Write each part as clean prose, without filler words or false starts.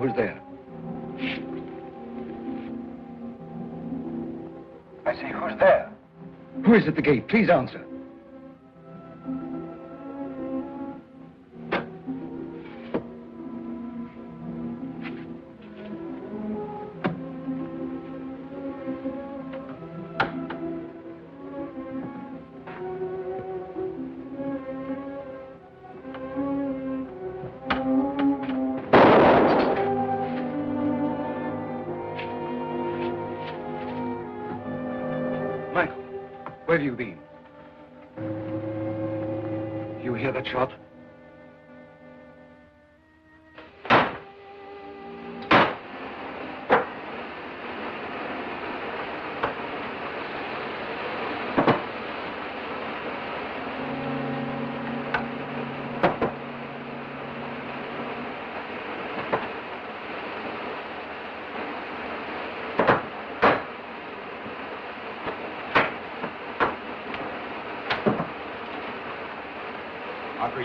Who's there? I say, who's there? Who is at the gate? Please answer. Where have you been? You hear that shot?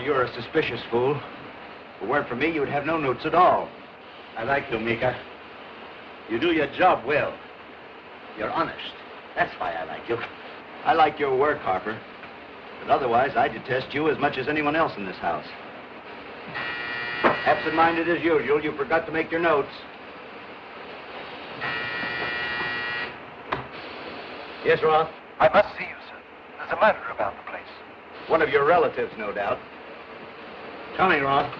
You're a suspicious fool. If it weren't for me, you would have no notes at all. I like you, Mika. You do your job well. You're honest. That's why I like you. I like your work, Harper. But otherwise, I detest you as much as anyone else in this house. Absent-minded as usual, you forgot to make your notes. Yes, Roth? I must see you, sir. There's a murder about the place. One of your relatives, no doubt. Coming, Roth.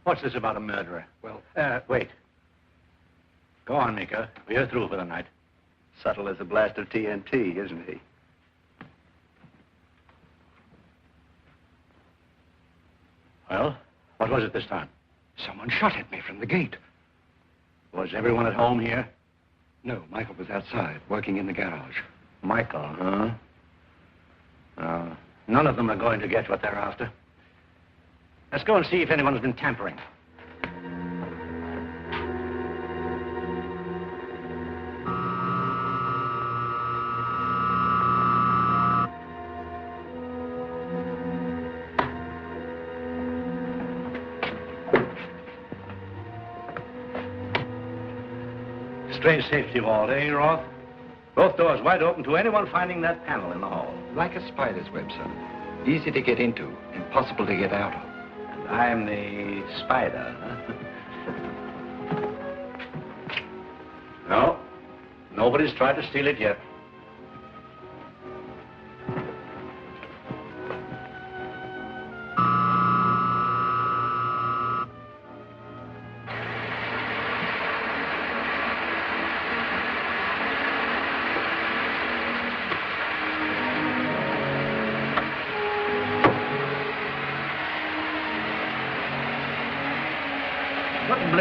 What's this about a murderer? Well, wait. Go on, Mika. We're through for the night. Subtle as a blast of TNT, isn't he? Well, what was it this time? someone shot at me from the gate. Was everyone at home here? No, Michael was outside, working in the garage. Michael, huh? None of them are going to get what they're after. Let's go and see if anyone's been tampering. Strange safety vault, eh, Roth? Both doors wide open to anyone finding that panel in the hall. Like a spider's web, sir. Easy to get into, impossible to get out of. And I'm the spider, huh? No, nobody's tried to steal it yet.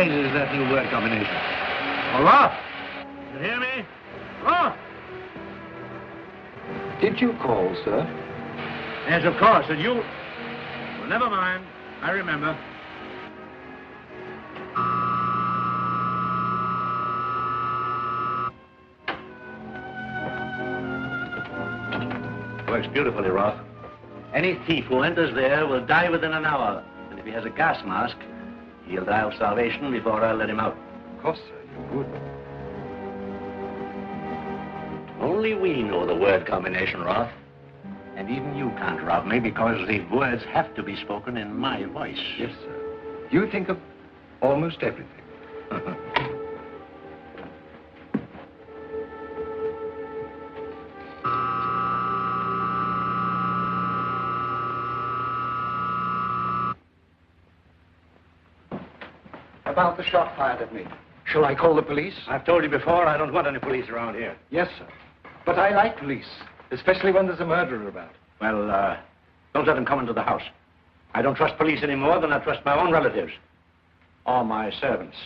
Is that new word combination? Oh, Roth! You hear me? Roth! Did you call, sir? Yes, of course. And you... Well, never mind. I remember. Works beautifully, Roth. Any thief who enters there will die within an hour. And if he has a gas mask, he'll die of starvation before I'll let him out. Of course, sir. You would. Only we know the word combination, Roth. And even you can't rob me because the words have to be spoken in my voice. Yes, sir. You think of almost everything. About the shot fired at me. Shall I call the police? I've told you before, I don't want any police around here. Yes, sir. But I like police, especially when there's a murderer about. Well, don't let them come into the house. I don't trust police any more than I trust my own relatives. Or my servants.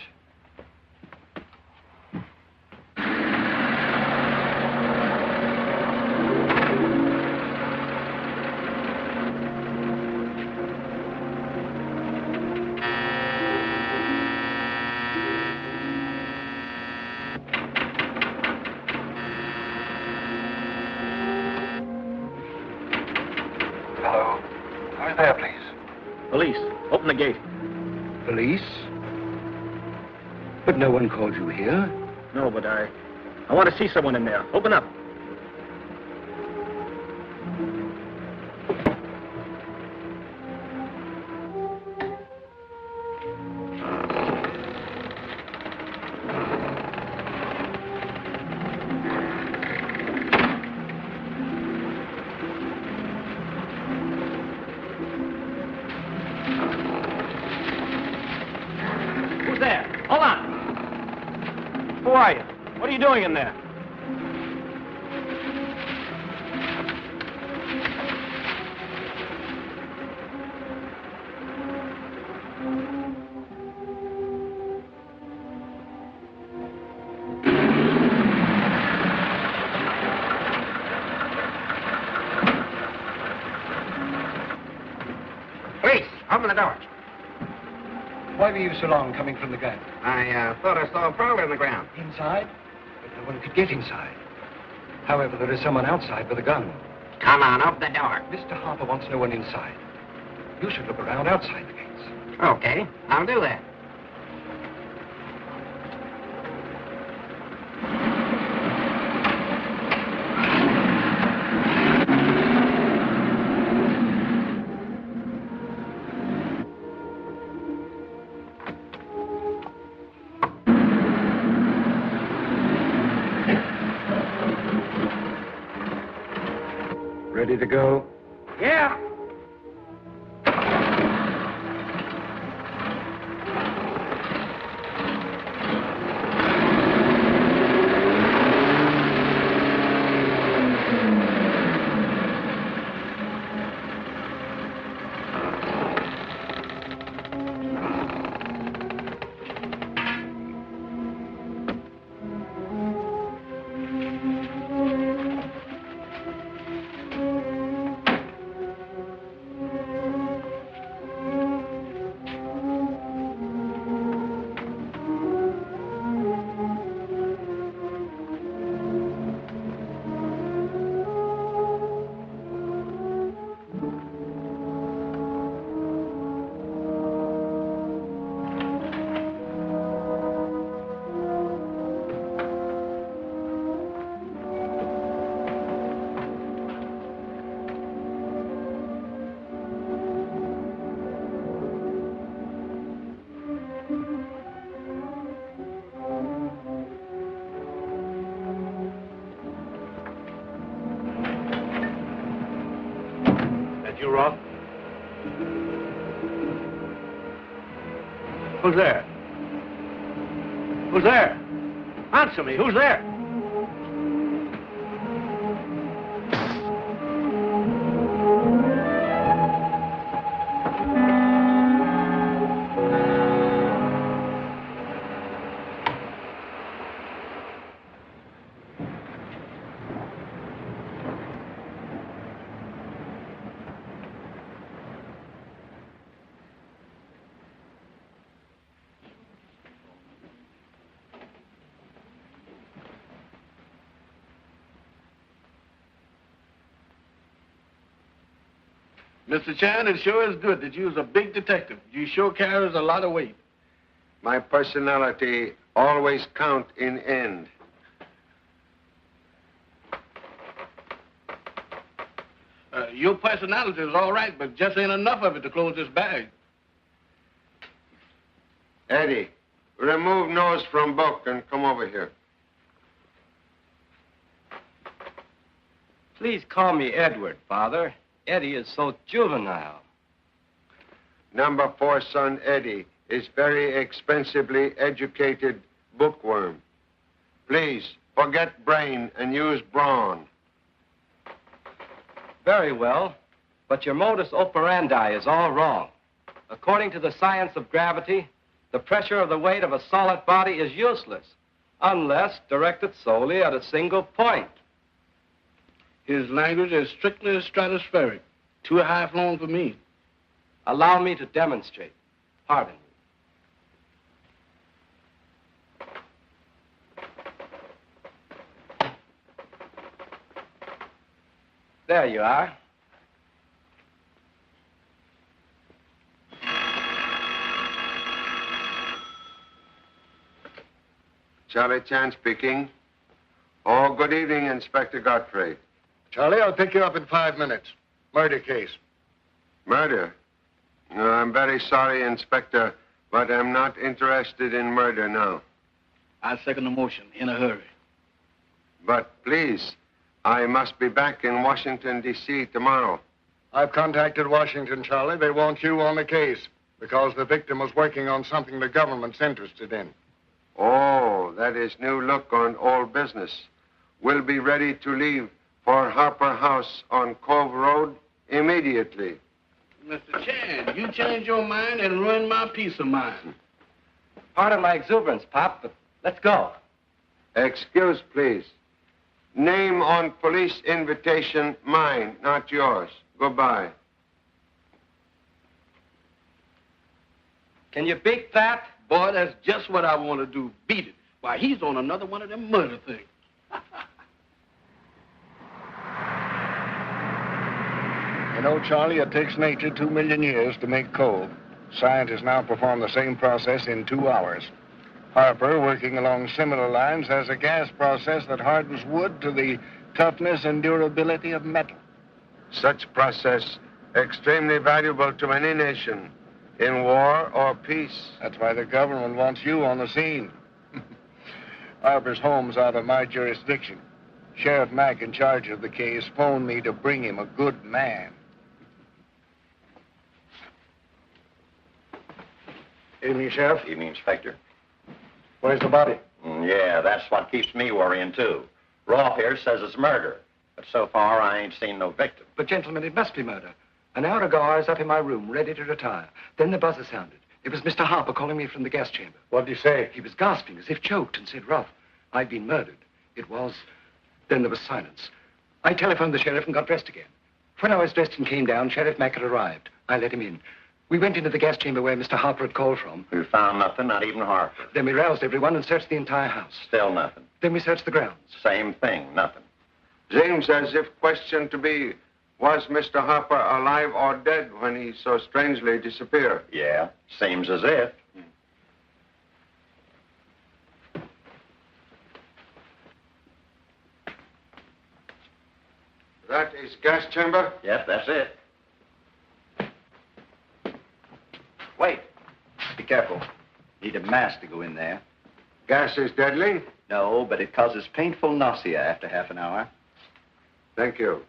Who's there, please? Police, open the gate. Police? But no one called you here. No, but I want to see someone in there. Open up. Who's there? Hold on. Who are you? What are you doing in there? Police, open the door. Why were you so long coming from the gun? I thought I saw a prowler in the ground. Inside? But no one could get inside. However, there is someone outside with a gun. Come on, open the door. Mr. Harper wants no one inside. You should look around outside the gates. Okay, I'll do that. Ready to go? Yeah. You, Roth? Who's there? Who's there? Answer me. Who's there? Mr. Chan, it sure is good that you're a big detective. You sure carries a lot of weight. My personality always count in end. Your personality is all right, but just ain't enough of it to close this bag. Eddie, remove nose from book and come over here. Please call me Edward, Father. Eddie is so juvenile. Number 4 son Eddie is very expensively educated bookworm. Please, forget brain and use brawn. Very well, but your modus operandi is all wrong. According to the science of gravity, the pressure of the weight of a solid body is useless unless directed solely at a single point. His language is strictly stratospheric. Too high flown for me. Allow me to demonstrate. Pardon me. There you are. Charlie Chan speaking. Oh, good evening, Inspector Godfrey. Charlie, I'll pick you up in 5 minutes. Murder case. Murder? No, I'm very sorry, Inspector, but I'm not interested in murder now. I second the motion in a hurry. But please, I must be back in Washington, D.C. tomorrow. I've contacted Washington, Charlie. They want you on the case because the victim was working on something the government's interested in. Oh, that is new look on old business. We'll be ready to leave for Harper House on Cove Road immediately. Mr. Chan, you changed your mind and ruined my peace of mind. Pardon my exuberance, Pop, but let's go. Excuse, please. Name on police invitation, mine, not yours. Goodbye. Can you beat that? Boy, that's just what I want to do. Beat it. Why, he's on another one of them murder things. You know, Charlie, it takes nature 2 million years to make coal. Scientists now perform the same process in 2 hours. Harper, working along similar lines, has a gas process that hardens wood to the toughness and durability of metal. Such process extremely valuable to any nation, in war or peace. That's why the government wants you on the scene. Harper's home's out of my jurisdiction. Sheriff Mack, in charge of the case, phoned me to bring him a good man. Evening, Sheriff. Evening, Inspector. Where's the body? Yeah, that's what keeps me worrying, too. Roth here says it's murder, but so far I ain't seen no victim. But, gentlemen, it must be murder. An hour ago, I was up in my room, ready to retire. Then the buzzer sounded. It was Mr. Harper calling me from the gas chamber. What'd he say? He was gasping, as if choked, and said, Roth, I'd been murdered. It was... Then there was silence. I telephoned the sheriff and got dressed again. When I was dressed and came down, Sheriff Mack had arrived. I let him in. We went into the gas chamber where Mr. Harper had called from. We found nothing, not even Harper. Then we roused everyone and searched the entire house. Still nothing. Then we searched the grounds. Same thing, nothing. Seems as if question to be, was Mr. Harper alive or dead when he so strangely disappeared? Yeah, seems as if. That is gas chamber? Yep, that's it. Wait. Be careful. Need a mask to go in there. Gas is deadly? No, but it causes painful nausea after half an hour. Thank you.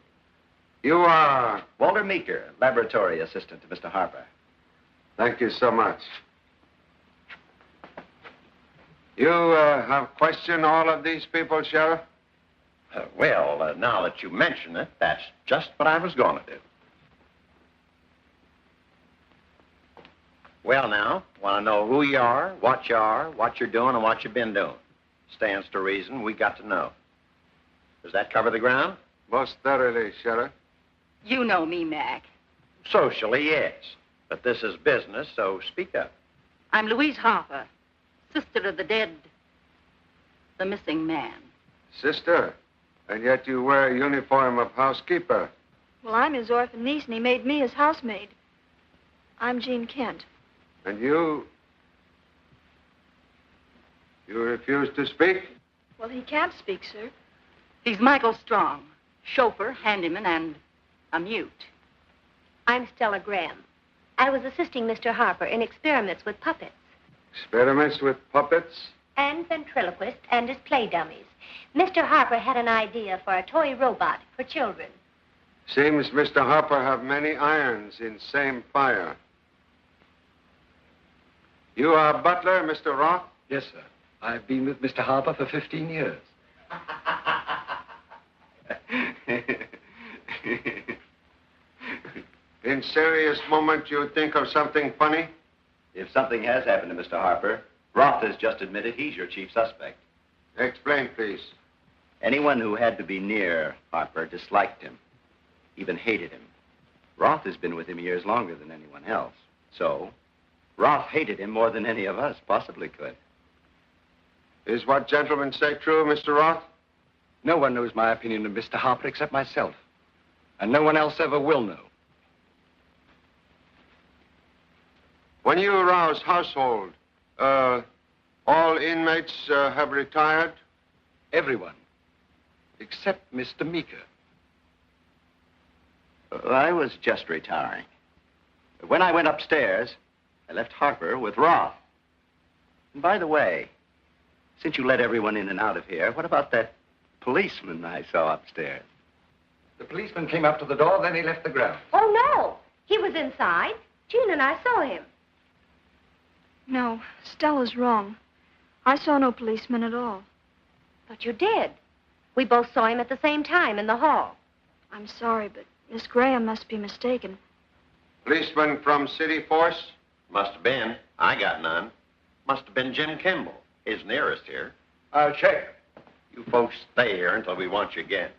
You are... Walter Meeker, laboratory assistant to Mr. Harper. Thank you so much. You have questioned all of these people, Sheriff? Well, now that you mention it, that's just what I was going to do. Well, now, want to know who you are, what you're doing, and what you've been doing. Stands to reason we got to know. Does that cover the ground? Most thoroughly, Sheriff. You know me, Mac. Socially, yes. But this is business, so speak up. I'm Louise Harper, sister of the missing man. Sister, and yet you wear a uniform of housekeeper. Well, I'm his orphan niece, and he made me his housemaid. I'm Jean Kent. And you refuse to speak? Well, he can't speak, sir. He's Michael Strong, chauffeur, handyman, and a mute. I'm Stella Graham. I was assisting Mr. Harper in experiments with puppets. Experiments with puppets? And ventriloquists and his play dummies. Mr. Harper had an idea for a toy robot for children. Seems Mr. Harper have many irons in same fire. You are butler, Mr. Roth? Yes, sir. I've been with Mr. Harper for 15 years. In serious moment, you think of something funny? If something has happened to Mr. Harper, Roth has just admitted he's your chief suspect. Explain, please. Anyone who had to be near Harper disliked him, even hated him. Roth has been with him years longer than anyone else. So, Roth hated him more than any of us possibly could. Is what gentlemen say true, Mr. Roth? No one knows my opinion of Mr. Harper except myself. And no one else ever will know. When you arouse household, All inmates have retired? Everyone, except Mr. Meeker. I was just retiring. When I went upstairs, I left Harper with Roth. And by the way, since you let everyone in and out of here, what about that policeman I saw upstairs? The policeman came up to the door, then he left the ground. Oh, no. He was inside. Jean and I saw him. No, Stella's wrong. I saw no policeman at all. But you did. We both saw him at the same time in the hall. I'm sorry, but Miss Graham must be mistaken. Policeman from City Force? Must have been. I got none. Must have been Jim Kimball, his nearest here. I'll check. You folks stay here until we want you again.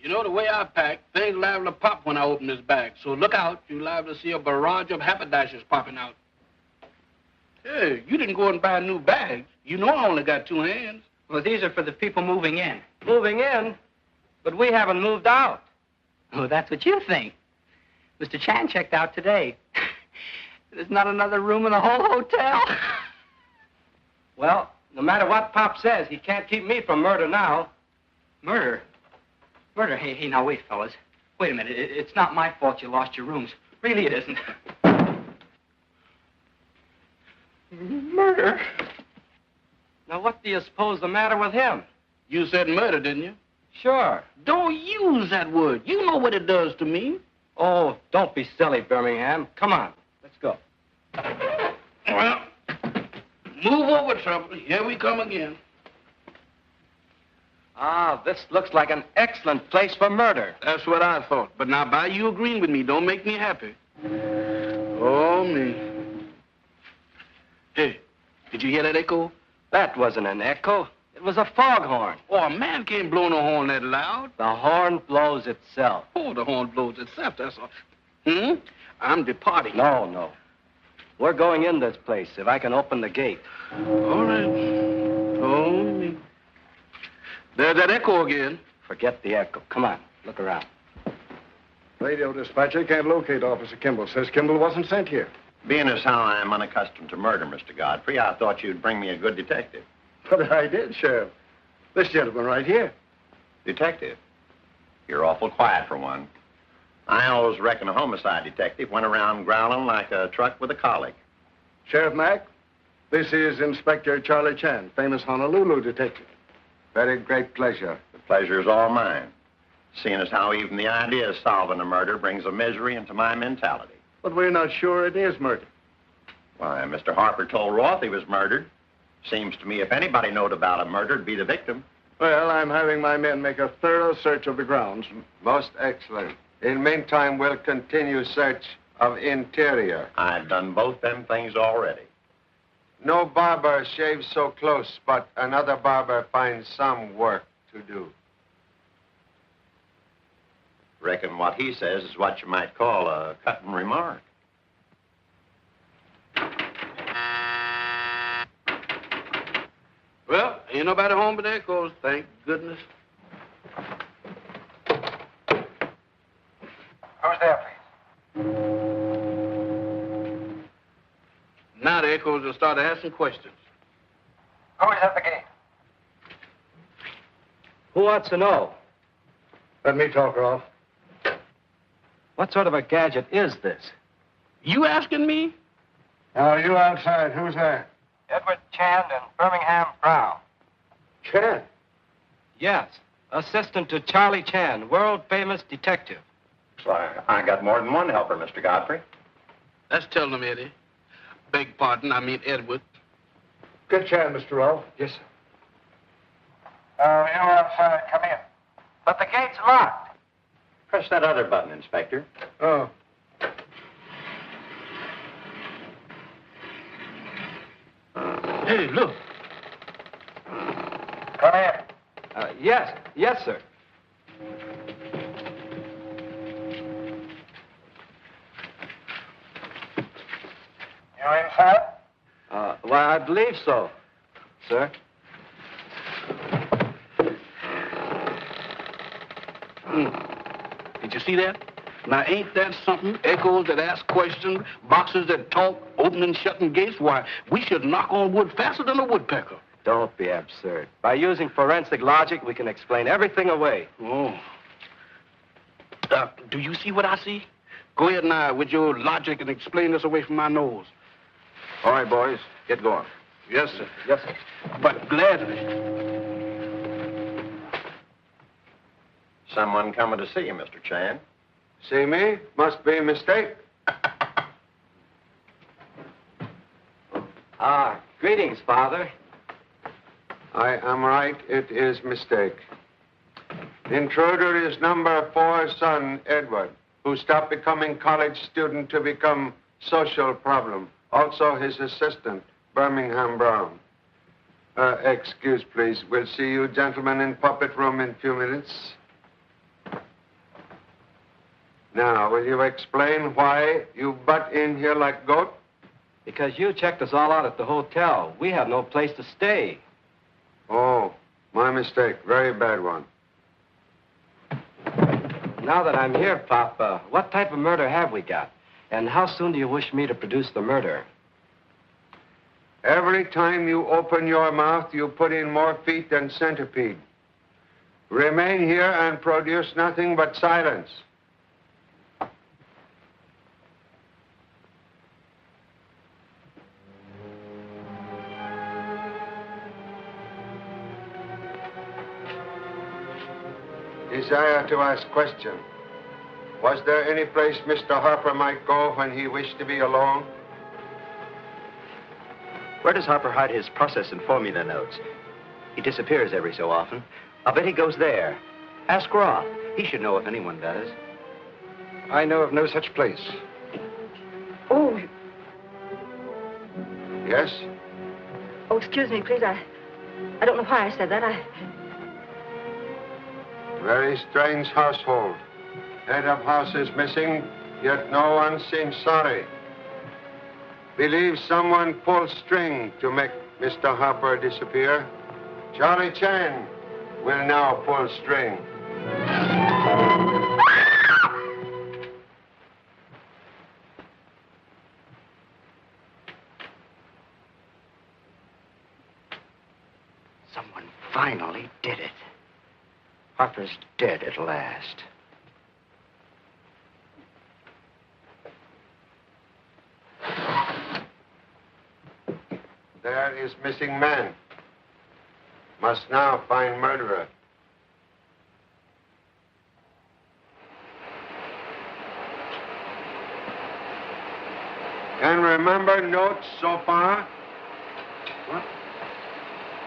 You know, the way I pack, things liable to pop when I open this bag. So look out. You're liable to see a barrage of haberdashers popping out. Hey, you didn't go and buy new bags. You know I only got 2 hands. Well, these are for the people moving in. Moving in? But we haven't moved out. Oh, that's what you think. Mr. Chan checked out today. There's not another room in the whole hotel. Well, no matter what Pop says, he can't keep me from murder now. Murder? Murder? Hey, now, wait, fellas. Wait a minute. It's not my fault you lost your rooms. Really, it isn't. Murder? Now, what do you suppose the matter with him? You said murder, didn't you? Sure. Don't use that word. You know what it does to me. Oh, don't be silly, Birmingham. Come on, let's go. Well, move over, Trouble. Here we come again. Ah, this looks like an excellent place for murder. That's what I thought. But now, by you agreeing with me, don't make me happy. Oh, me. Hey, did you hear that echo? That wasn't an echo. It was a foghorn. Oh, a man can't blow no horn that loud. The horn blows itself. Oh, the horn blows itself, that's all. I'm departing. No. We're going in this place, if I can open the gate. All right. Oh, me. There's that echo again. Forget the echo. Come on, look around. Radio dispatcher can't locate Officer Kimball. Says Kimball wasn't sent here. Being as how I am unaccustomed to murder, Mr. Godfrey, I thought you'd bring me a good detective. But I did, Sheriff. This gentleman right here. Detective? You're awful quiet for one. I always reckon a homicide detective went around growling like a truck with a colic. Sheriff Mack, this is Inspector Charlie Chan, famous Honolulu detective. Very great pleasure. The pleasure's all mine, seeing as how even the idea of solving a murder brings a misery into my mentality. But we're not sure it is murder. Why, Mr. Harper told Roth he was murdered. Seems to me if anybody knowed about a murder, it'd be the victim. Well, I'm having my men make a thorough search of the grounds. Most excellent. In the meantime, we'll continue search of interior. I've done both them things already. No barber shaves so close, but another barber finds some work to do. Reckon what he says is what you might call a cutting remark. Well, ain't nobody home but the echoes, thank goodness. Who's there, please? Now the echoes will start asking questions. Who is at the gate? Who wants to know? Let me talk, Rolf. What sort of a gadget is this? You asking me? Now, you outside. Who's there? Edward Chan and Birmingham Brown. Chan. Yes. Assistant to Charlie Chan, world-famous detective. So I got more than one helper, Mr. Godfrey. Let's tell them, Eddie. Beg pardon, I mean Edward. Good Chan, Mr. Rolfe. Yes, sir. You're outside. Come in. But the gate's locked. Press that other button, Inspector. Oh. Hey, look. Come in. Yes. Yes, sir. You inside? Well, I believe so, sir. Did you see that? Now, ain't that something? Echoes that ask questions, boxes that talk, opening and shutting gates. Why, we should knock on wood faster than a woodpecker. Don't be absurd. By using forensic logic, we can explain everything away. Oh. Do you see what I see? Go ahead now with your logic and explain this away from my nose. All right, boys, get going. Yes, sir. Yes, sir. But gladly. Someone coming to see you, Mr. Chan. See me? Must be a mistake. Greetings, Father. I am right. It is mistake. Intruder is number 4 son, Edward, who stopped becoming college student to become social problem. Also his assistant, Birmingham Brown. Excuse, please. We'll see you gentlemen in puppet room in a few minutes. Now, will you explain why you butt in here like goat? Because you checked us all out at the hotel. We have no place to stay. Oh, my mistake. Very bad one. Now that I'm here, Pop, what type of murder have we got? And how soon do you wish me to produce the murder? Every time you open your mouth, you put in more feet than centipede. Remain here and produce nothing but silence. Desire to ask question. Was there any place Mr. Harper might go when he wished to be alone? Where does Harper hide his process and formula notes? He disappears every so often. I'll bet he goes there. Ask Roth. He should know if anyone does. I know of no such place. Oh, Yes? oh, excuse me, please. I don't know why I said that. Very strange household. Head of house is missing, yet no one seems sorry. Believe someone pulled string to make Mr. Harper disappear. Charlie Chan will now pull string. Someone finally did it. Harper's dead at last. There is missing man. Must now find murderer. Can remember notes so far? What?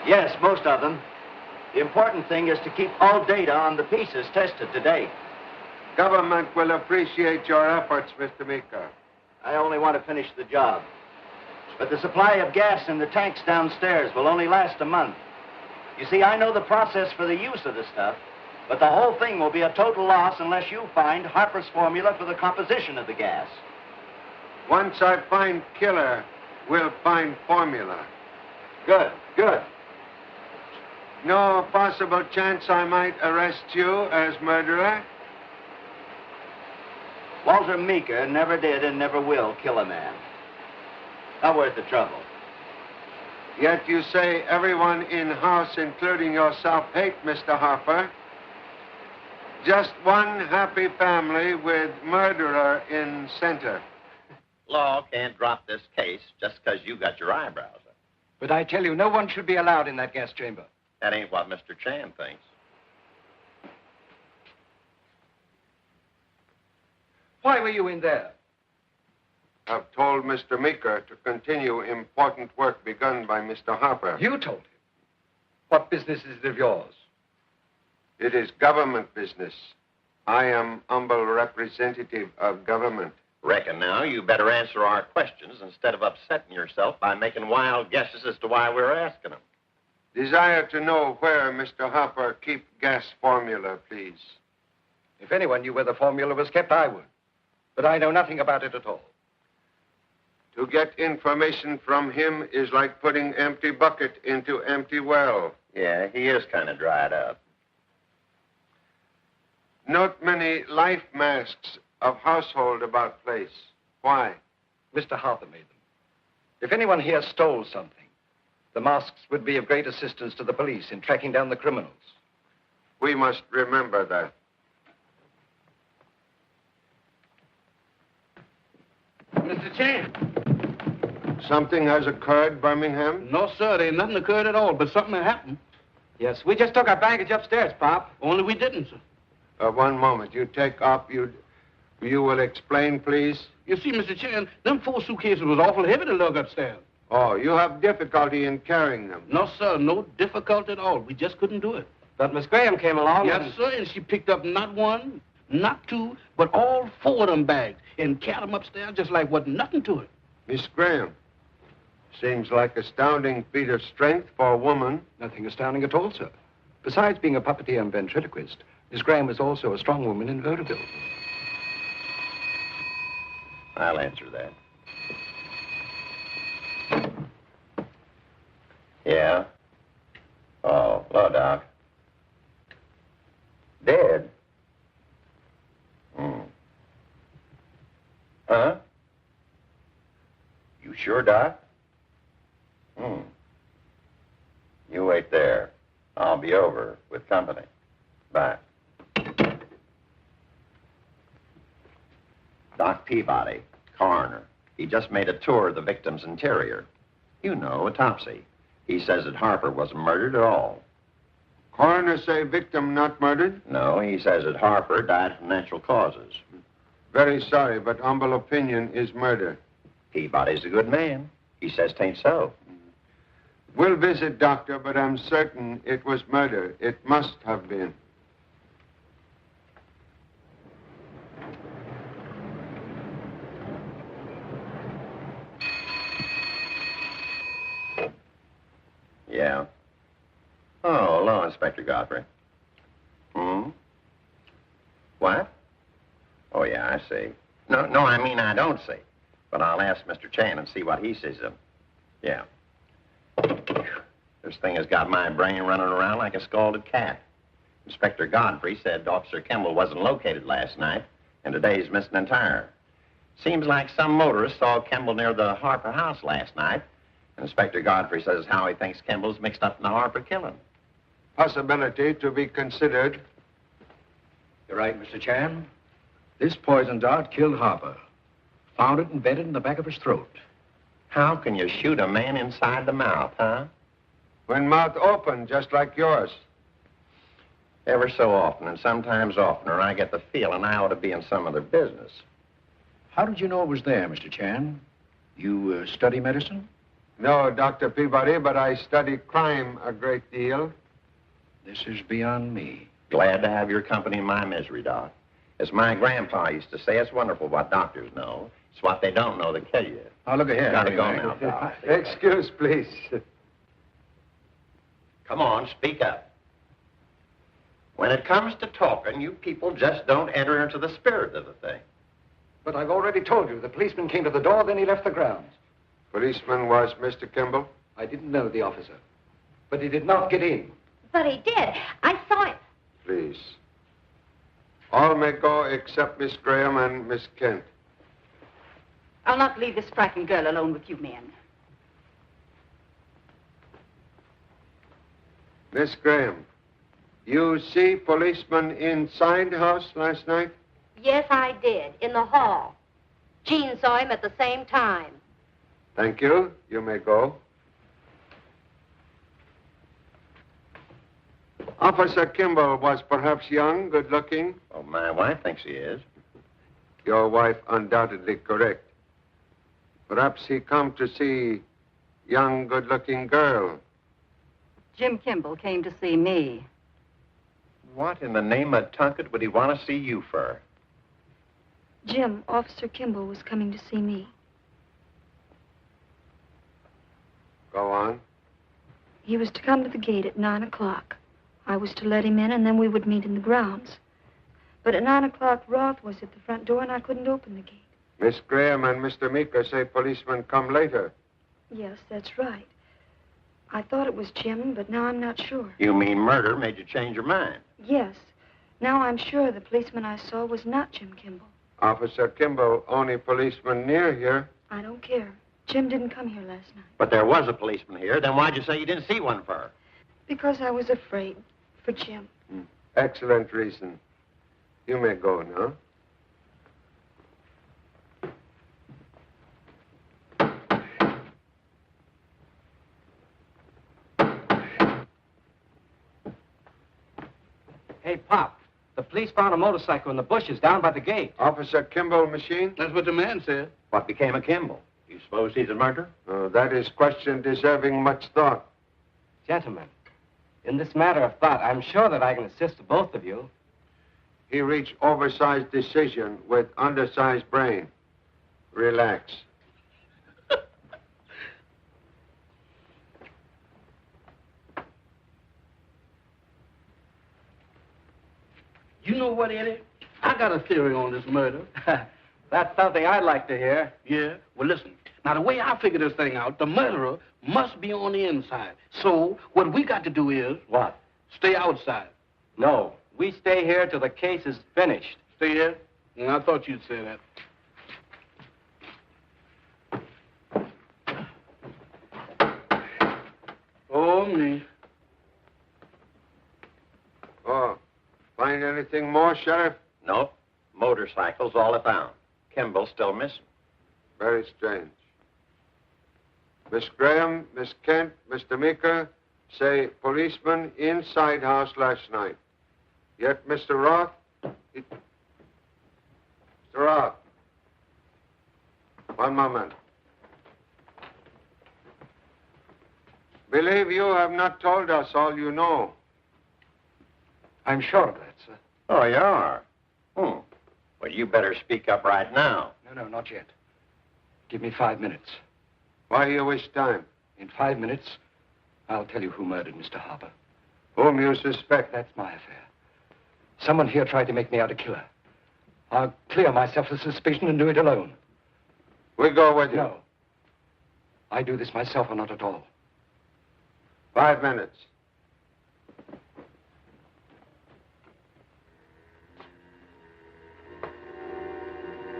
Yes, most of them. The important thing is to keep all data on the pieces tested today. Government will appreciate your efforts, Mr. Meeker. I only want to finish the job. But the supply of gas in the tanks downstairs will only last a month. You see, I know the process for the use of the stuff, but the whole thing will be a total loss unless you find Harper's formula for the composition of the gas. Once I find killer, we'll find formula. Good, good. No possible chance I might arrest you as murderer? Walter Meeker never did and never will kill a man. Not worth the trouble. Yet you say everyone in-house, including yourself, hate Mr. Harper. Just one happy family with murderer in center. Law can't drop this case just because you got your eyebrows up. But I tell you, no one should be allowed in that gas chamber. That ain't what Mr. Chan thinks. Why were you in there? I've told Mr. Meeker to continue important work begun by Mr. Harper. You told him? What business is it of yours? It is government business. I am humble representative of government. Reckon now you better answer our questions instead of upsetting yourself by making wild guesses as to why we're asking them. Desire to know where Mr. Harper keep gas formula, please. If anyone knew where the formula was kept, I would. But I know nothing about it at all. To get information from him is like putting empty bucket into empty well. Yeah, he is kind of dried up. Not many life masks of household about place. Why? Mr. Harper made them. If anyone here stole something, the masks would be of great assistance to the police in tracking down the criminals. We must remember that. Mr. Chan. Something has occurred, Birmingham? No, sir. There ain't nothing occurred at all, but something had happened. Yes, we just took our baggage upstairs, Pop. Only we didn't, sir. One moment. You take up. You will explain, please? You see, Mr. Chan, them 4 suitcases was awful heavy to lug upstairs. Oh, you have difficulty in carrying them? No, sir. No difficulty at all. We just couldn't do it. But Miss Graham came along. Yes, sir, and she picked up not 1, not 2, but all 4 of them bags and carried them upstairs just like wasn't nothing to it. Miss Graham. Seems like astounding feat of strength for a woman. Nothing astounding at all, sir. Besides being a puppeteer and ventriloquist, Miss Graham was also a strong woman in vaudeville. I'll answer that. Yeah? Oh, hello, Doc. Dead? Huh? You sure, Doc? You wait there. I'll be over with company. Bye. Doc Peabody, coroner. He just made a tour of the victim's interior. You know, autopsy. He says that Harper wasn't murdered at all. Coroner say victim not murdered? No, he says that Harper died from natural causes. Very sorry, but humble opinion is murder. Peabody's a good man. He says 'tain't so. We'll visit, doctor, but I'm certain it was murder. It must have been. Yeah. Oh, hello, Inspector Godfrey. What? Oh, yeah, I see. No, I mean I don't see. But I'll ask Mr. Chan and see what he sees of him. Yeah. This thing has got my brain running around like a scalded cat. Inspector Godfrey said Officer Kimball wasn't located last night, and today's missing entire. Seems like some motorist saw Kimball near the Harper house last night. Inspector Godfrey says how he thinks Kimball's mixed up in the Harper killing. Possibility to be considered. You're right, Mr. Chan. This poison dart killed Harper. Found it embedded in the back of his throat. How can you shoot a man inside the mouth, huh? When mouth open, just like yours. Ever so often, and sometimes oftener, I get the feeling I ought to be in some other business. How did you know it was there, Mr. Chan? You study medicine? No, Dr. Peabody, but I study crime a great deal. This is beyond me. Glad to have your company in my misery, Doc. As my grandpa used to say, it's wonderful what doctors know. It's what they don't know that kill you. Oh, look ahead. Gotta go now, Doc. Excuse, please. Come on, speak up. When it comes to talking, you people just don't enter into the spirit of the thing. But I've already told you. The policeman came to the door, then he left the grounds. Policeman was Mr. Kimball? I didn't know the officer. But he did not get in. But he did. I saw him. Please. All may go except Miss Graham and Miss Kent. I'll not leave this frightened girl alone with you men. Miss Graham, you see policeman inside house last night? Yes, I did. In the hall. Jean saw him at the same time. Thank you. You may go. Officer Kimball was perhaps young, good-looking. Oh, my wife thinks he is. Your wife undoubtedly correct. Perhaps he come to see young, good-looking girl. Jim Kimball came to see me. What in the name of Tunket would he want to see you for? Jim, Officer Kimball was coming to see me. Go on. He was to come to the gate at 9 o'clock. I was to let him in, and then we would meet in the grounds. But at 9 o'clock, Roth was at the front door, and I couldn't open the gate. Miss Graham and Mr. Meeker say policemen come later. Yes, that's right. I thought it was Jim, but now I'm not sure. You mean murder made you change your mind? Yes. Now I'm sure the policeman I saw was not Jim Kimball. Officer Kimball, only policeman near here. I don't care. Jim didn't come here last night. But there was a policeman here. Then why'd you say you didn't see one for? Because I was afraid for Jim. Excellent reason. You may go now. Hey, Pop, the police found a motorcycle in the bushes down by the gate. Officer Kimball machine? That's what the man said. What became of Kimball? You suppose he's a murderer? That is question deserving much thought. Gentlemen, in this matter of thought, I'm sure that I can assist the both of you. He reached oversized decision with undersized brain. Relax. You know what, Eddie? I got a theory on this murder. That's something I'd like to hear. Yeah? Well, listen. Now, the way I figure this thing out, the murderer must be on the inside. So, what we got to do is... What? Stay outside. No, we stay here till the case is finished. Stay here? I thought you'd say that. Oh, me. Oh, find anything more, Sheriff? Nope. Motorcycle's all I found. Kimball's still missing. Very strange. Miss Graham, Miss Kent, Mr. Meeker say policeman inside house last night. Yet Mr. Roth... Mr. Roth. One moment. Believe you have not told us all you know. I'm sure of that, sir. Oh, you are? Well, you better speak up right now. No, not yet. Give me 5 minutes. Why you waste time? In 5 minutes, I'll tell you who murdered Mr. Harper. Whom you suspect? That's my affair. Someone here tried to make me out a killer. I'll clear myself of suspicion and do it alone. We go with you. No. I do this myself or not at all. 5 minutes.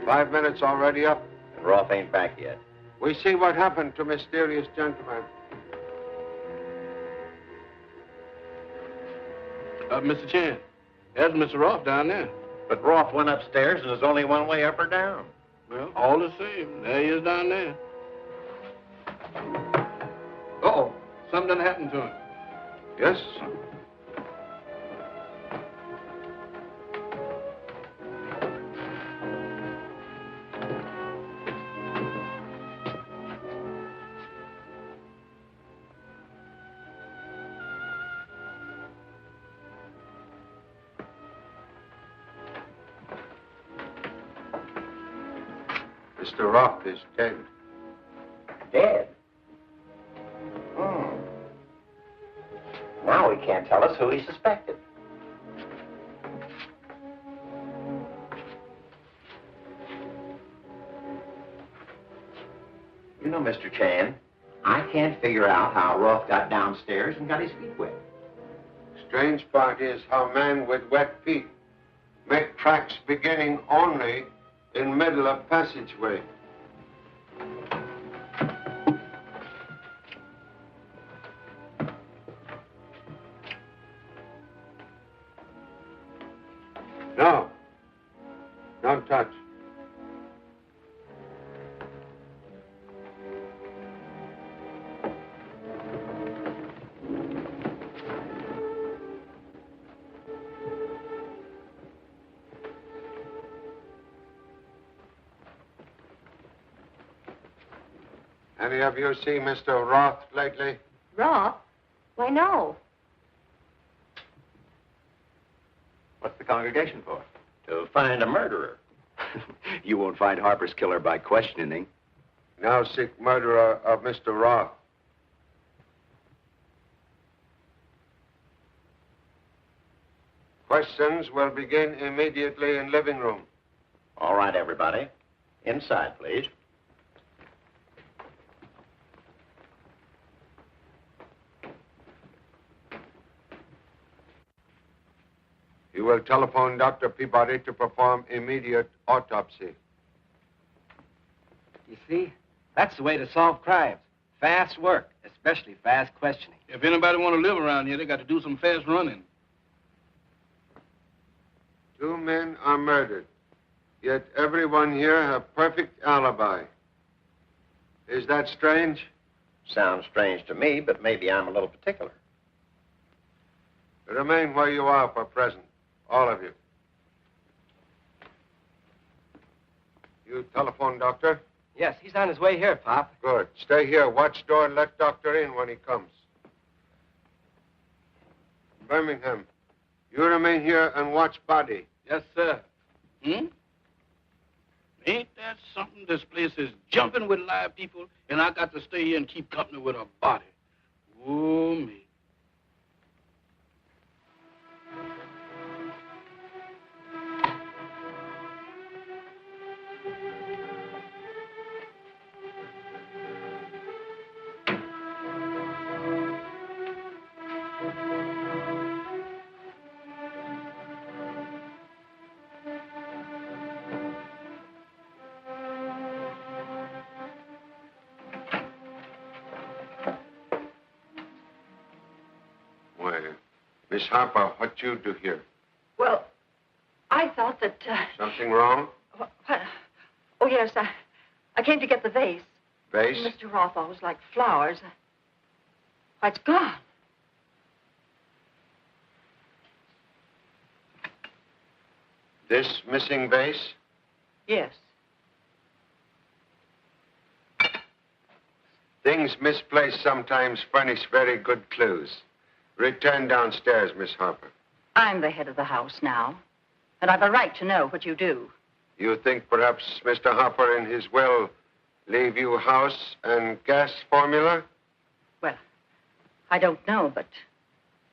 Five minutes already up. And Roth ain't back yet. We see what happened to mysterious gentleman. Mr. Chan, there's Mr. Roth down there. But Roth went upstairs and there's only one way up or down. Well, all the same, there he is down there. Uh-oh, something done happened to him. Yes? Mr. Roth is dead. Dead? Now he can't tell us who he suspected. You know, Mr. Chan, I can't figure out how Roth got downstairs and got his feet wet. Strange part is how men with wet feet make tracks beginning only in middle of passageway. No. Don't touch. Any of you see Mr. Roth lately? Roth? Why, no. What's the congregation for? To find a murderer. You won't find Harper's killer by questioning. Now seek murderer of Mr. Roth. Questions will begin immediately in living room. All right, everybody. Inside, please. You will telephone Dr. Peabody to perform immediate autopsy. You see, that's the way to solve crimes. Fast work, especially fast questioning. If anybody want to live around here, they got to do some fast running. 2 men are murdered, yet everyone here have perfect alibi. Is that strange? Sounds strange to me, but maybe I'm a little particular. Remain where you are for present, all of you. You telephone Doctor? Yes, he's on his way here, Pop. Good. Stay here. Watch door and let Doctor in when he comes. Birmingham, you remain here and watch body. Yes, sir. Ain't that something? This place is jumping with live people, and I got to stay here and keep company with a body. Oh, me. Well, Miss Harper, what you do here? Well, I thought that, Something wrong? What? Oh, yes, I came to get the vase. Vase? Mr. Roth always liked flowers. Why, it's gone. This missing vase? Yes. Things misplaced sometimes furnish very good clues. Return downstairs, Miss Harper. I'm the head of the house now, and I've a right to know what you do. You think perhaps Mr. Harper in his will leave you house and gas formula? Well, I don't know, but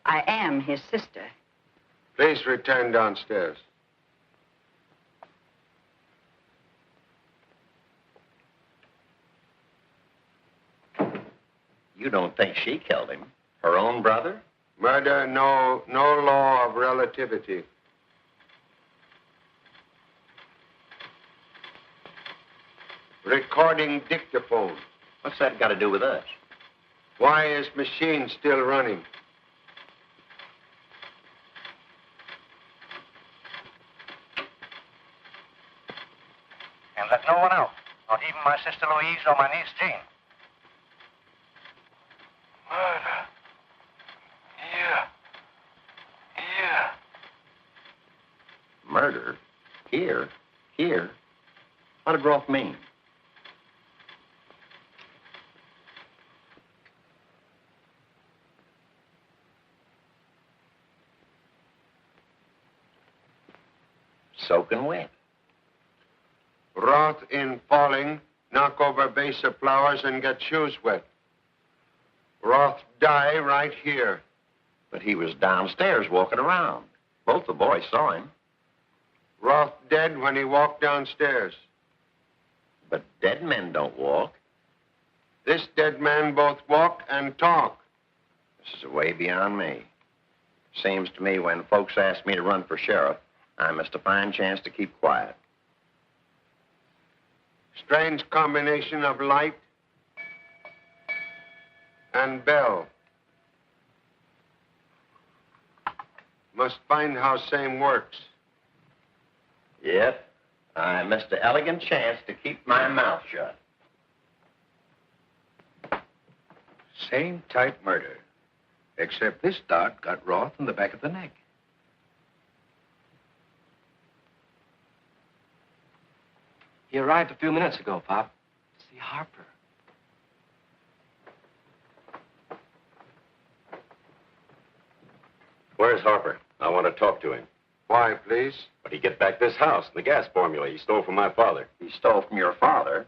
I am his sister. Please return downstairs. You don't think she killed him? Her own brother? Murder, no law of relativity. Recording dictaphone. What's that got to do with us? Why is machine still running? And let no one out, not even my sister Louise or my niece Jean. Murder. Here. Murder? Here? Here? What did Roth mean? Soaking wet. Roth in falling, knock over vase of flowers and get shoes wet. Roth die right here. But he was downstairs walking around. Both the boys saw him. Roth dead when he walked downstairs. But dead men don't walk. This dead man both walk and talk. This is way beyond me. Seems to me when folks ask me to run for sheriff, I missed a fine chance to keep quiet. Strange combination of light and bell. Must find how same works. Yep. I missed an elegant chance to keep my mouth shut. Same type murder. Except this dart got Roth in the back of the neck. He arrived a few minutes ago, Pop. To see Harper. Where's Harper? I want to talk to him. Why, please? But he get back this house and the gas formula he stole from my father. He stole from your father?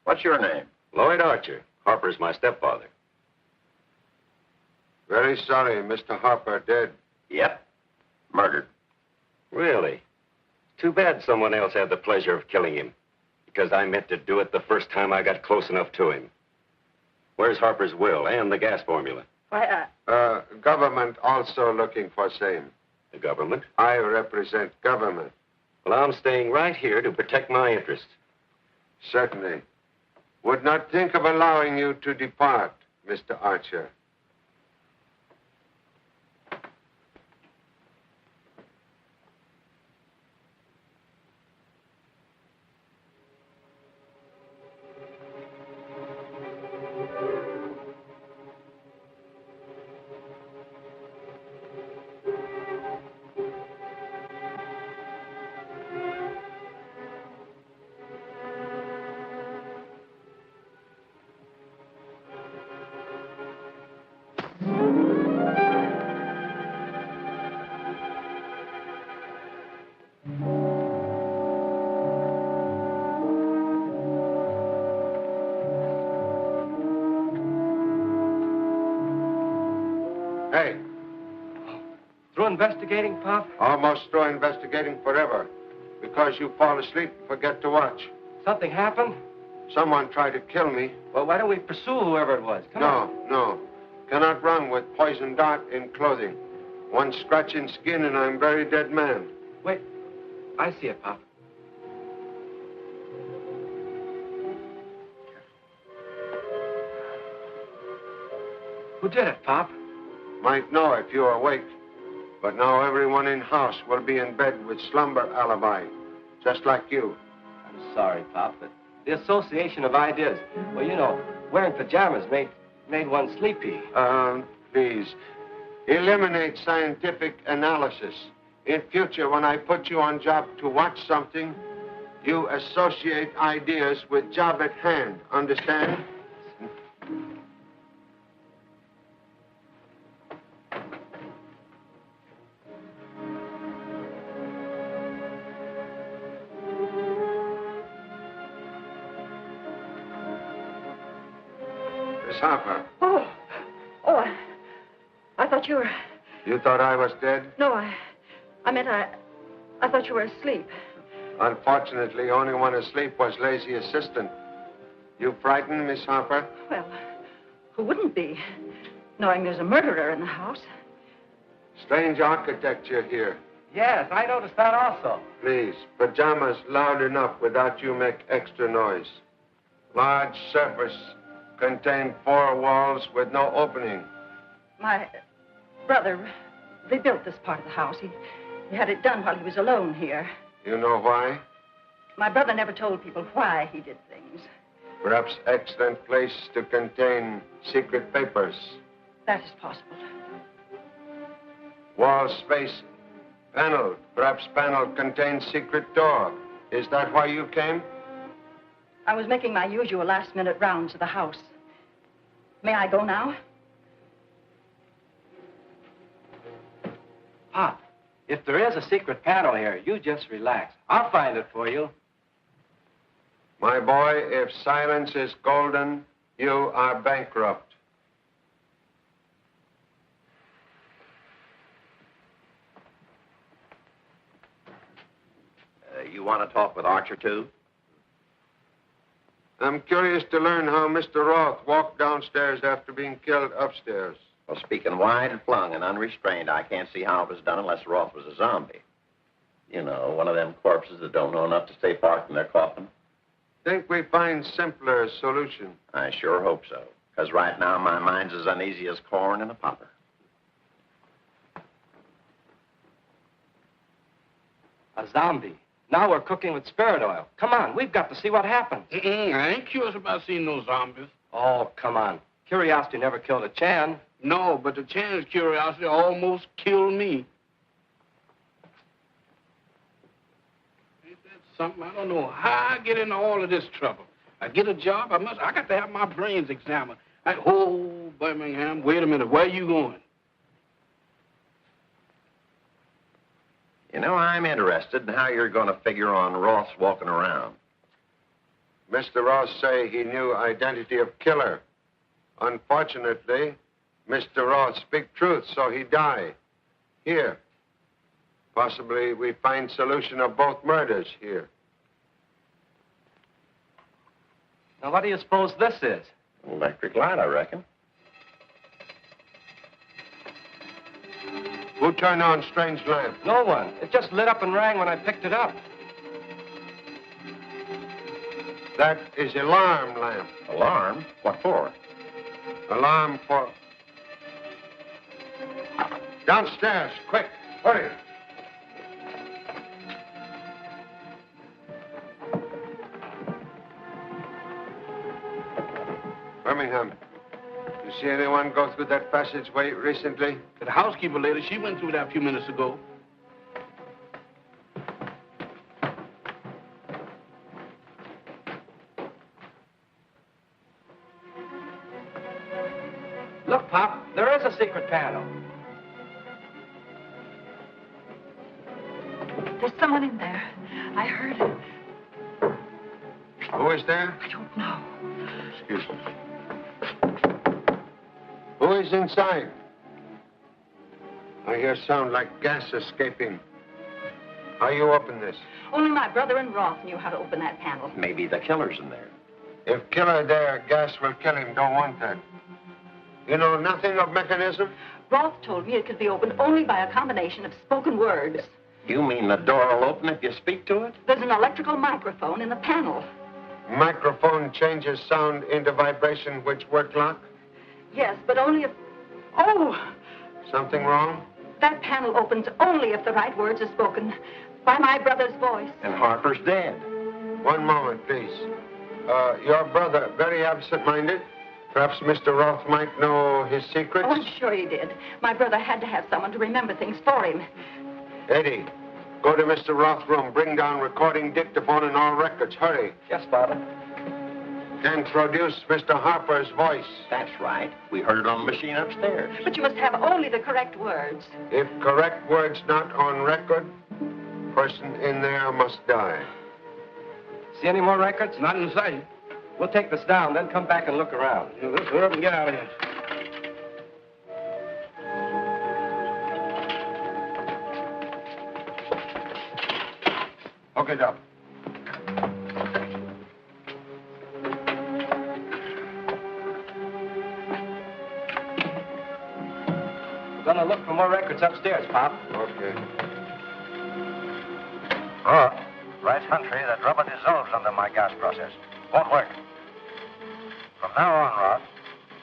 What's your name? Lloyd Archer. Harper's my stepfather. Very sorry, Mr. Harper dead. Yep. Murdered. Really? Too bad someone else had the pleasure of killing him. Because I meant to do it the first time I got close enough to him. Where's Harper's will and the gas formula? Why, Government also looking for same. The government? I represent government. Well, I'm staying right here to protect my interests. Certainly. Would not think of allowing you to depart, Mr. Archer. Hey. Through investigating, Pop? Almost through investigating forever. Because you fall asleep and forget to watch. Something happened? Someone tried to kill me. Well, why don't we pursue whoever it was? Come on. No. Cannot run with poison dart in clothing. One scratch in skin and I'm very dead man. Wait. I see it, Pop. Who did it, Pop? Might know if you are awake. But now everyone in house will be in bed with slumber alibi. Just like you. I'm sorry, Pop, but the association of ideas. Well, you know, wearing pajamas made one sleepy. Please. Eliminate scientific analysis. In future, when I put you on job to watch something, you associate ideas with job at hand. Understand? Miss Harper. I thought you were... You thought I was dead? No, I meant I thought you were asleep. Unfortunately, only one asleep was lazy assistant. You frightened, Miss Harper? Well, who wouldn't be, knowing there's a murderer in the house? Strange architecture here. Yes, I noticed that also. Please, pajamas loud enough without you make extra noise. Large surface, contain 4 walls with no opening. My brother rebuilt this part of the house. He had it done while he was alone here. You know why? My brother never told people why he did things. Perhaps excellent place to contain secret papers. That is possible. Wall space, panel. Perhaps panel contains secret door. Is that why you came? I was making my usual last-minute rounds of the house. May I go now? Pop, if there is a secret panel here, you just relax. I'll find it for you. My boy, if silence is golden, you are bankrupt. You want to talk with Archer, too? I'm curious to learn how Mr. Roth walked downstairs after being killed upstairs. Well, speaking wide and flung and unrestrained, I can't see how it was done unless Roth was a zombie. You know, one of them corpses that don't know enough to stay parked in their coffin. Think we find simpler solution. I sure hope so. Because right now, my mind's as uneasy as corn in a popper. A zombie. Now we're cooking with spirit oil. Come on, we've got to see what happens. I ain't curious about seeing no zombies. Oh, come on. Curiosity never killed a Chan. No, but the Chan's curiosity almost killed me. Ain't that something? I don't know how I get into all of this trouble. I get a job, I got to have my brains examined. Birmingham, wait a minute, where you going? You know, I'm interested in how you're going to figure on Roth's walking around. Mr. Ross say he knew identity of killer. Unfortunately, Mr. Ross speak truth, so he die. Here. Possibly we find solution of both murders here. Now, what do you suppose this is? An electric light, I reckon. Who turned on strange lamp? No one. It just lit up and rang when I picked it up. That is alarm lamp. Alarm? What for? Alarm for... Downstairs, quick, hurry. Birmingham, you see anyone go through that passageway recently? The housekeeper lady, she went through that a few minutes ago. Look, Pop, there is a secret panel. There's someone in there. I heard it. Who is there? I don't know. Excuse me. Who is inside? I hear sound like gas escaping. How you open this? Only my brother and Roth knew how to open that panel. Maybe the killer's in there. If killer there, gas will kill him. Don't want that. You know nothing of mechanism? Roth told me it could be opened only by a combination of spoken words. You mean the door will open if you speak to it? There's an electrical microphone in the panel. Microphone changes sound into vibration which work lock? Yes, but only if... Oh! Something wrong? That panel opens only if the right words are spoken by my brother's voice. And Harper's dead. One moment, please. Your brother, very absent-minded. Perhaps Mr. Roth might know his secrets? Oh, I'm sure he did. My brother had to have someone to remember things for him. Eddie, go to Mr. Roth's room. Bring down recording dictaphone and all records. Hurry. Yes, Father. Introduce Mr. Harper's voice. That's right. We heard it on the machine upstairs. But you must have only the correct words. If correct words not on record, person in there must die. See any more records? Not in sight. We'll take this down, then come back and look around. Yeah, let's hurry up and get out of here. Hook it up. We're gonna look for more records upstairs, Pop. Okay. Roth, Rice country that rubber dissolves under my gas process. Won't work. From now on, Roth,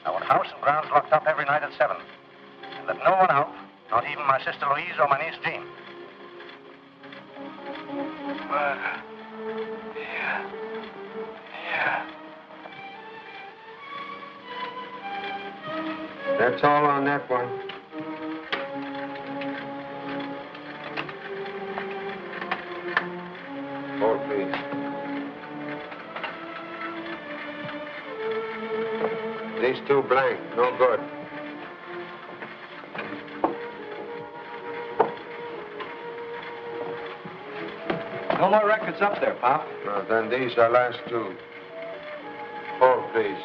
I want house and grounds locked up every night at 7. And let no one out, not even my sister Louise or my niece Jean. That's all on that one. Hold, please. These two blank, no good. No more records up there, Pop. No, then these are last two. Hold, please.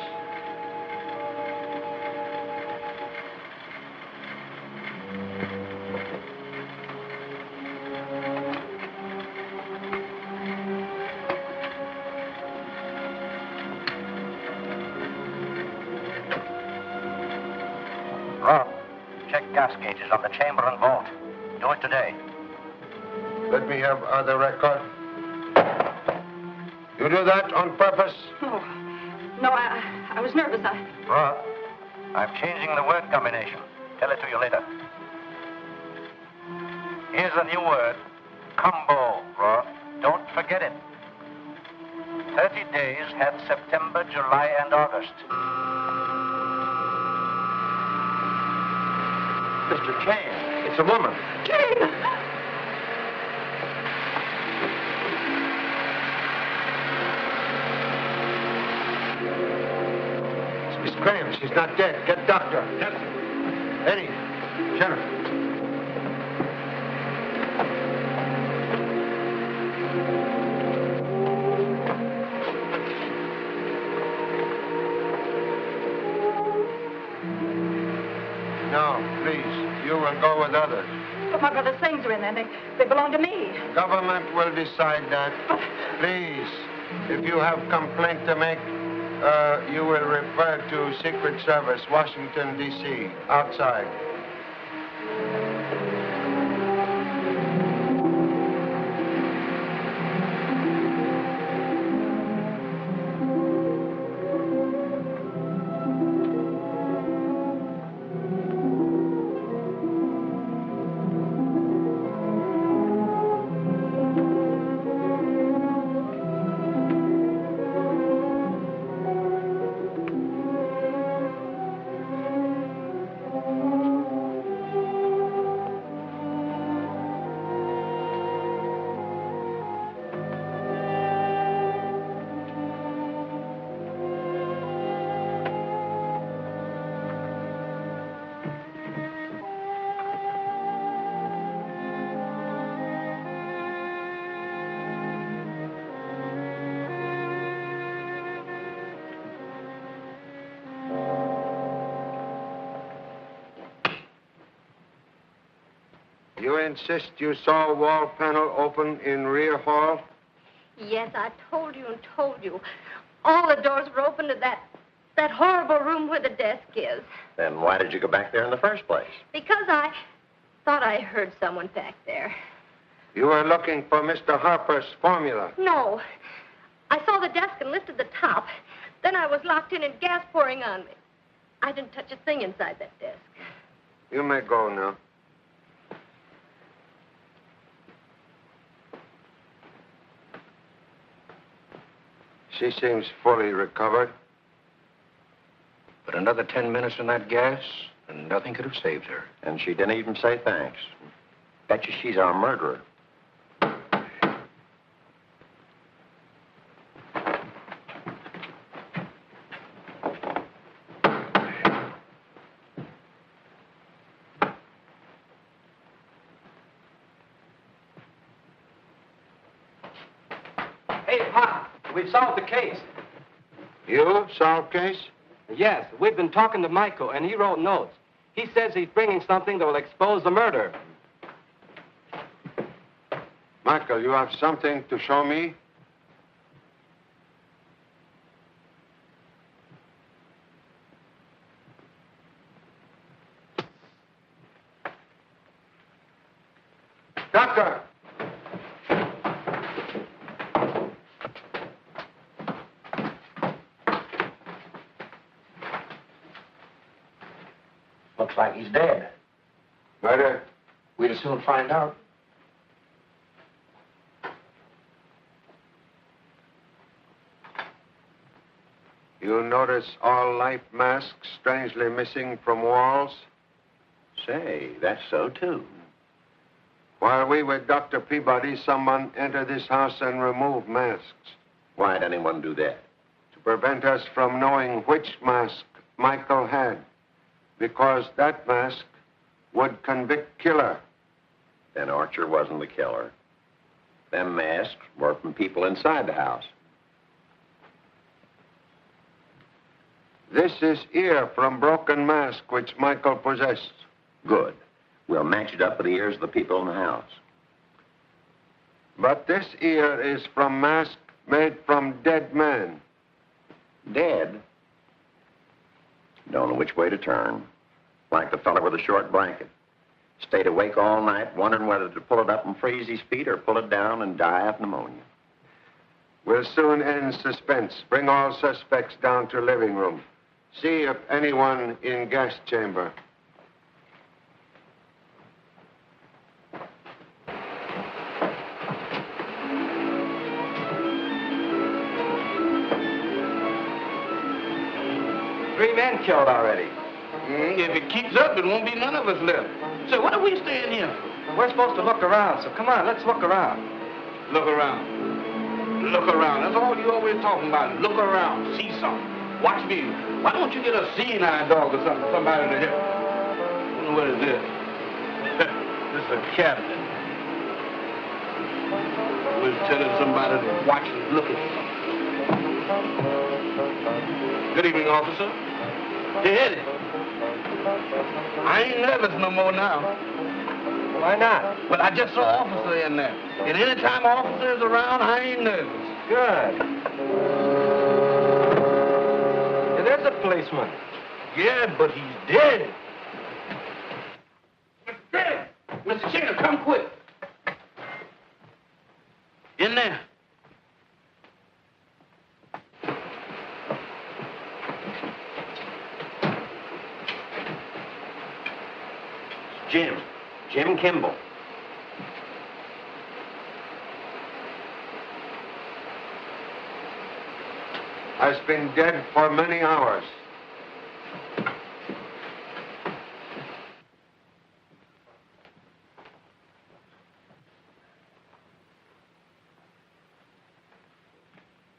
Roth, check gas gauges on the chamber and vault. Do it today. Let me have other record. You do that on purpose? Oh, no, I was nervous. Roth, I'm changing the word combination. Tell it to you later. Here's a new word. Combo, Roth. Don't forget it. 30 days hath September, July, and August. Mr. Chan, it's a woman. Jane! Miss Graham, she's not dead. Get doctor. Yes. Eddie, Jennifer. No, please. You will go with others. But my brother's things are in there. They belong to me. Government will decide that. Please, if you have complaint to make, you will refer to Secret Service, Washington, D.C., outside. You insist you saw a wall panel open in rear hall? Yes, I told you and told you. All the doors were open to that horrible room where the desk is. Then why did you go back there in the first place? Because I thought I heard someone back there. You were looking for Mr. Harper's formula. No. I saw the desk and lifted the top. Then I was locked in and gas pouring on me. I didn't touch a thing inside that desk. You may go now. She seems fully recovered. But another 10 minutes in that gas, and nothing could have saved her. And she didn't even say thanks. Bet you she's our murderer. Hey, Pop, we've solved the case. You solved case? Yes, we've been talking to Michael, and he wrote notes. He says he's bringing something that will expose the murder. Michael, you have something to show me? Doctor! Looks like he's dead. Murder? We'll soon find out. You notice all life masks strangely missing from walls? Say, that's so, too. While we were Dr. Peabody, someone entered this house and removed masks. Why'd anyone do that? To prevent us from knowing which mask Michael had. Because that mask would convict killer. Then Archer wasn't the killer. Them masks were from people inside the house. This is ear from broken mask which Michael possessed. Good. We'll match it up with the ears of the people in the house. But this ear is from mask made from dead man. Dead? Don't know which way to turn. Like the fellow with the short blanket. Stayed awake all night, wondering whether to pull it up and freeze his feet or pull it down and die of pneumonia. We'll soon end suspense. Bring all suspects down to living room. See if anyone in gas chamber. Three men killed already. If it keeps up, it won't be none of us left. So what are we staying here for? We're supposed to look around, so come on, let's look around. Look around. Look around. That's all you always talking about. Look around. See something. Watch me. Why don't you get a seeing eye dog or something? Somebody to help. I don't know what is this. This is a cabinet. Always telling somebody to watch and look at something. Good evening, officer. Hey, Eddie. I ain't nervous no more now. Why not? Well, I just saw an officer in there. And any time an officer is around, I ain't nervous. Good. Yeah, there's a policeman. Yeah, but he's dead. Mr. Sheriff, come quick. In there. Jim Kimball. Has been dead for many hours.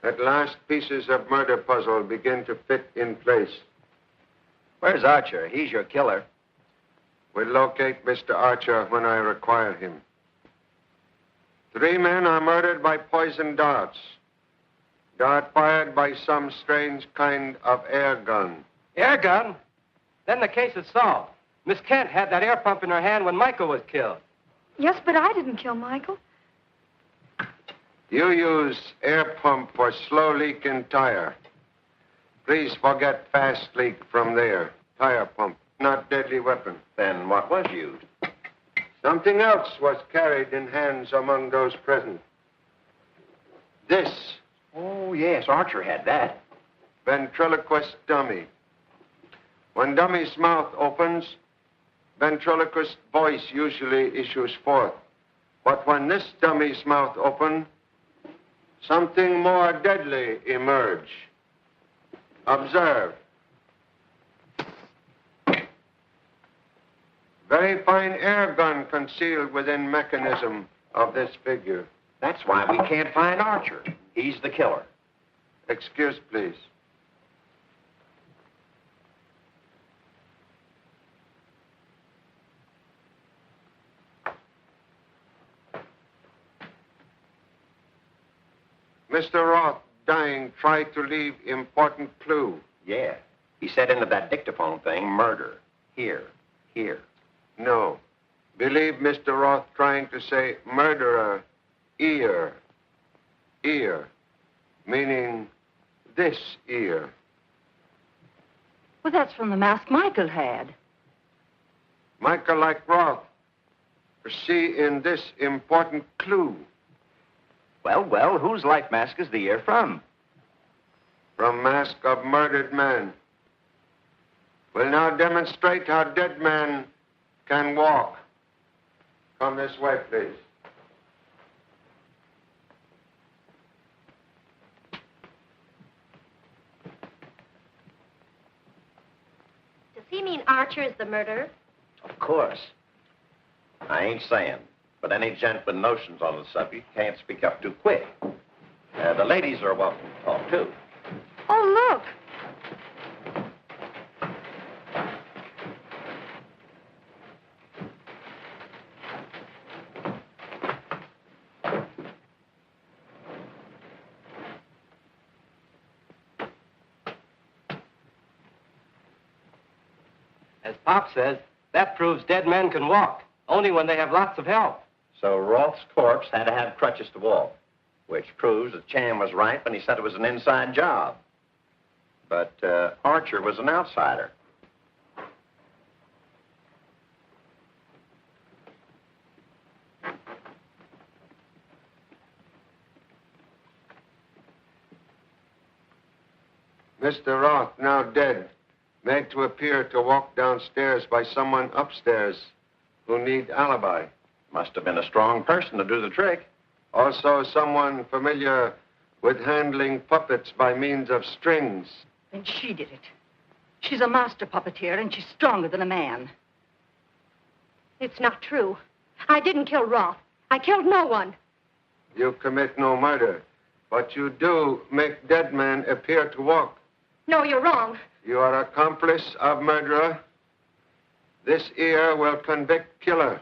At last, pieces of murder puzzle begin to fit in place. Where's Archer? He's your killer. We'll locate Mr. Archer when I require him. 3 men are murdered by poison darts. Dart fired by some strange kind of air gun. Air gun? Then the case is solved. Miss Kent had that air pump in her hand when Michael was killed. Yes, but I didn't kill Michael. You use air pump for slow leak in tire. Please forget fast leak from there. Tire pump, not deadly weapon. Then what was used? Something else was carried in hands among those present. This. Oh, yes, Archer had that. Ventriloquist dummy. When dummy's mouth opens, ventriloquist voice usually issues forth. But when this dummy's mouth opens, something more deadly emerge. Observe. Very fine air gun concealed within mechanism of this figure. That's why we can't find Archer. He's the killer. Excuse, please. Mr. Roth, dying, tried to leave important clue. Yeah. He said into that dictaphone thing, murder. Here. No. Believe Mr. Roth trying to say murderer, ear, meaning this ear. Well, that's from the mask Michael had. Michael, like Roth, see in this important clue. Well, whose life mask is the ear from? From mask of murdered man. We'll now demonstrate how dead man can walk. Come this way, please. Does he mean Archer is the murderer? Of course. I ain't saying, but any gent with notions on the subject can't speak up too quick. The ladies are welcome to talk, too. Oh, look. As Pop says, that proves dead men can walk, only when they have lots of help. So Roth's corpse had to have crutches to walk, which proves that Chan was right when he said it was an inside job. But Archer was an outsider. Mr. Roth, now dead, made to appear to walk downstairs by someone upstairs who need alibi. Must have been a strong person to do the trick. Also someone familiar with handling puppets by means of strings. Then she did it. She's a master puppeteer, and she's stronger than a man. It's not true. I didn't kill Roth. I killed no one. You commit no murder, but you do make dead men appear to walk. No, you're wrong. You are accomplice of murderer. This ear will convict killer.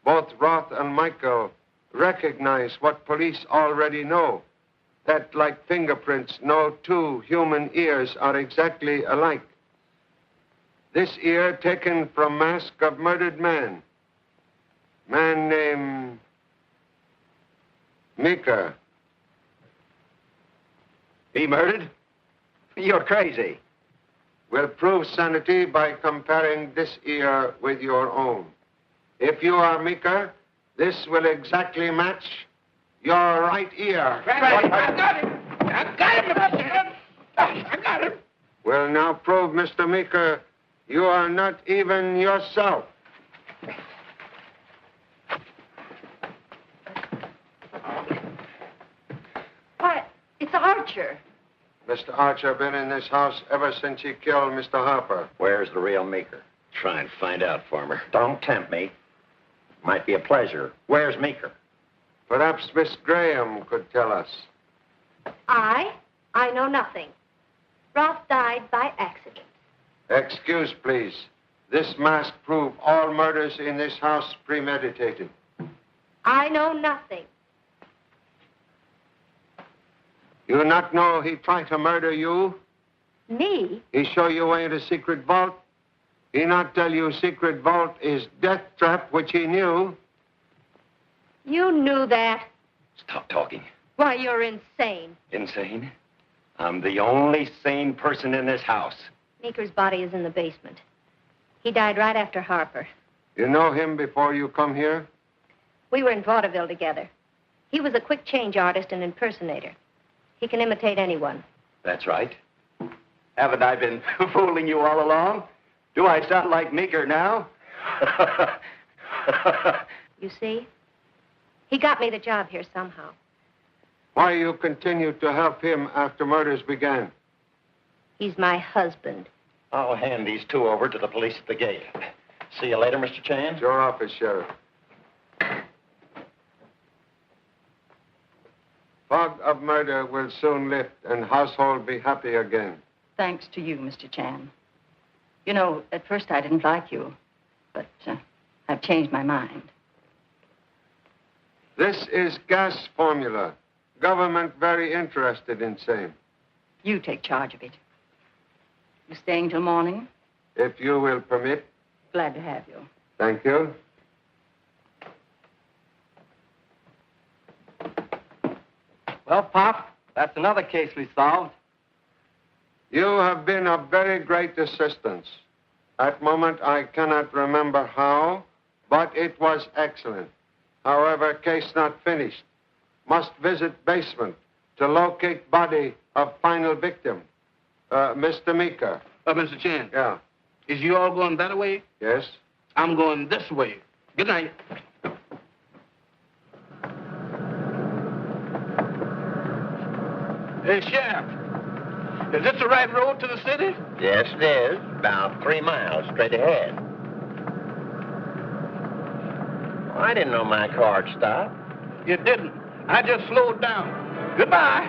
Both Roth and Michael recognize what police already know. That, like fingerprints, no two human ears are exactly alike. This ear taken from mask of murdered man. Man named Meeker. He murdered? You're crazy. We'll prove sanity by comparing this ear with your own. If you are Meeker, this will exactly match your right ear. Right. I got him. I got him. I got him. We'll now prove, Mr. Meeker, you are not even yourself. Why, it's Archer. Mr. Archer been in this house ever since he killed Mr. Harper. Where's the real Meeker? Try and find out, Farmer. Don't tempt me. Might be a pleasure. Where's Meeker? Perhaps Miss Graham could tell us. I know nothing. Roth died by accident. Excuse, please. This mask prove all murders in this house premeditated. I know nothing. You not know he tried to murder you? Me? He show you way in the secret vault? He not tell you secret vault is death trap, which he knew? You knew that. Stop talking. Why, you're insane. Insane? I'm the only sane person in this house. Meeker's body is in the basement. He died right after Harper. You know him before you come here? We were in vaudeville together. He was a quick change artist and impersonator. He can imitate anyone. That's right. Haven't I been fooling you all along? Do I sound like Meeker now? You see? He got me the job here somehow. Why you continued to help him after murders began? He's my husband. I'll hand these two over to the police at the gate. See you later, Mr. Chan. It's your office, Sheriff. Fog of murder will soon lift and household be happy again. Thanks to you, Mr. Chan. You know, at first I didn't like you, but I've changed my mind. This is gas formula. Government very interested in same. You take charge of it. You staying till morning? If you will permit. Glad to have you. Thank you. Well, Pop, that's another case we solved. You have been of very great assistance. At moment, I cannot remember how, but it was excellent. However, case not finished. Must visit basement to locate body of final victim. Mr. Meeker. Mr. Chan. Yeah. Is you all going that way? Yes. I'm going this way. Good night. Hey, Sheriff. Is this the right road to the city? Yes, it is. About 3 miles straight ahead. I didn't know my car'd stop. You didn't. I just slowed down. Goodbye.